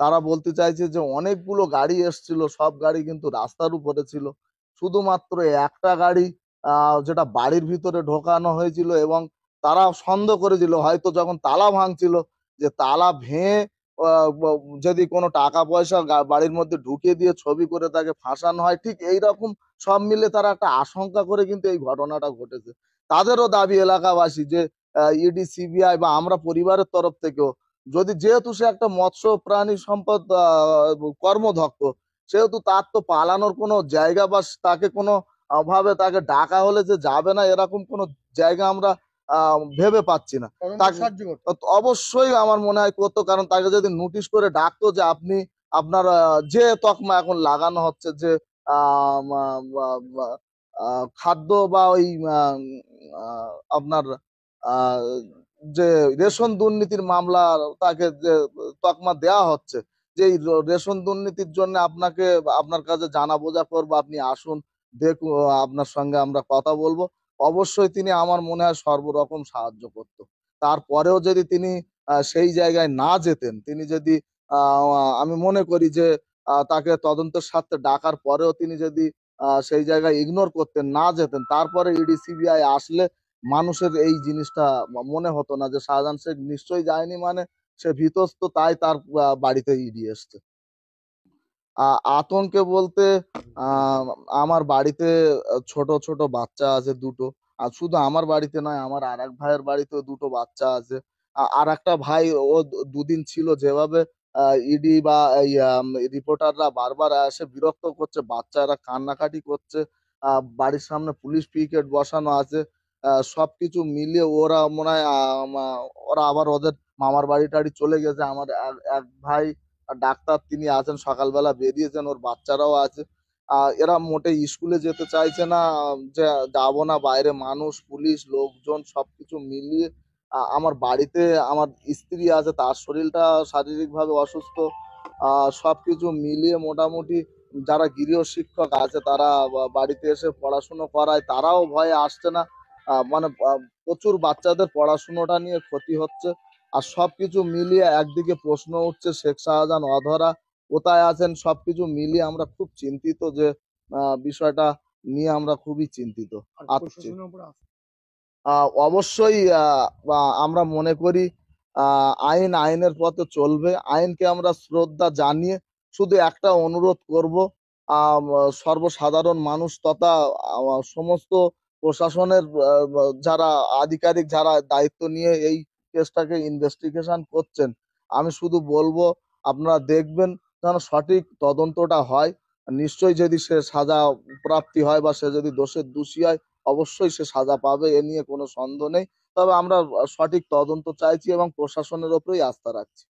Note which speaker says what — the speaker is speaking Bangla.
Speaker 1: তারা বলতে চাইছে যে অনেকগুলো গাড়ি এসছিল, সব গাড়ি কিন্তু রাস্তার উপরে ছিল, শুধুমাত্র একটা গাড়ি যেটা বাড়ির ভিতরে ঢোকানো হয়েছিল, এবং তারা সন্দেহ করেছিল হয়তো যখন তালা ভাঙছিল যে তালা ভেঙে যদি কোনো টাকা পয়সা বাড়ির মধ্যে ঢুকিয়ে দিয়ে ছবি করে তাকে ফাঁসানো হয়, ঠিক এইরকম সব মিলে তারা একটা আশঙ্কা করে কিন্তু এই ঘটনাটা ঘটেছে। তাদেরও দাবি এলাকাবাসী যে ইডি সিবিআই বা আমরা পরিবারের তরফ থেকেও, যদি যেহেতু সে একটা মৎস্য প্রাণী সম্পদ কর্মদক্ষ, সেহেতু তার তো পালানোর কোনো জায়গা বা তাকে কোনো ভাবে তাকে ডাকা হলে যে যাবে না এরকম কোনো জায়গা আমরা ভেবে পাচ্ছি না। তাকে অবশ্যই আমার মনে হয় করতো, কারণ তাকে যদি নোটিশ করে ডাকতো যে আপনি আপনার যে তকমা এখন লাগানো হচ্ছে যে আহ, আহ, আহ, খাদ্য বা ওই আপনার আহ, যে রেশন দুর্নীতির মামলা, তাকে যে তকমা দেওয়া হচ্ছে যে এই রেশন দুর্নীতির জন্য আপনাকে আপনার কাছে জানা বোঝা করবো, আপনি আসুন, দেখুন, আপনার সঙ্গে আমরা কথা বলবো, অবশ্যই তিনি আমার মনে হয় সর্বরকম সাহায্য করতো। তারপরেও যদি তিনি সেই জায়গায় না যেতেন, তিনি যদি আমি মনে করি যে তাকে তদন্তের স্বার্থে ডাকার পরেও তিনি যদি সেই জায়গায় ইগনোর করতেন, না যেতেন, তারপরে ইডি সিবিআই আসলে মানুষের এই জিনিসটা মনে হতো না যে শাহজাহান শেখ নিশ্চয়ই যায়নি, মানে সে ভীতস্ত, তাই তার বাড়িতে ইডি এসছে। আতঙ্কে বলতে আহ আমার বাড়িতে ছোট ছোট বাচ্চা আছে দুটো। আর শুধু আমার বাড়িতে নয়, আমার আর এক ভাইয়ের বাড়িতেও দুটো বাচ্চা আছে। আর একটা ভাই, ও দুদিন ছিল, যেভাবে ইডি বা এই রিপোর্টাররা বারবার এসে বিরক্ত করছে, বাচ্চারা কান্নাকাটি করছে, বাড়ির সামনে পুলিশ পিকেট বসানো আছে, সবকিছু মিলিয়ে ওরা মনে হয় ওরা আবার ওদের মামার বাড়ি টাড়ি চলে গেছে। আমার এক ভাই ডাক্তার, তিনি আছেন, সকালবেলা বেরিয়েছেন, ওর বাচ্চারাও আছে। এরা মোটে স্কুলে যেতে চাইছে না, যে যাবো না, বাইরে মানুষ, পুলিশ, লোকজন সবকিছু মিলিয়ে আমার বাড়িতে আমার স্ত্রী আছে, তার শরীরটা শারীরিকভাবে অসুস্থ, সবকিছু মিলিয়ে মোটামুটি যারা গৃহ শিক্ষক আছে তারা বাড়িতে এসে পড়াশুনো করায়, তারাও ভয়ে আসছে না। মানে প্রচুর বাচ্চাদের পড়াশুনোটা নিয়ে ক্ষতি হচ্ছে। আর সবকিছু মিলিয়ে একদিকে প্রশ্ন উঠছে শেখ শাহজাহান অধরা কোথায় আছেন, সবকিছু মিলিয়ে আমরা খুব চিন্তিত যে বিষয়টা নিয়ে আমরা খুবই চিন্তিত। অবশ্যই আমরা মনে করি আইন আইনের পথে চলবে, আইনকে আমরা শ্রদ্ধা জানিয়ে শুধু একটা অনুরোধ করব, সর্বসাধারণ মানুষ তথা সমস্ত প্রশাসনের যারা আধিকারিক, যারা দায়িত্ব নিয়ে এই কেসটাকে ইনভেস্টিগেশন করছেন, আমি শুধু বলবো আপনারা দেখবেন যেন সঠিক তদন্তটা হয়। নিশ্চয়ই যদি সে সাজা প্রাপ্তি হয় বা সে যদি দোষের দোষী হয়, অবশ্যই সে সাজা পাবে, এ নিয়ে কোনো সন্দেহ নেই। তবে আমরা সঠিক তদন্ত চাইছি এবং প্রশাসনের ওপরেই আস্থা রাখছি।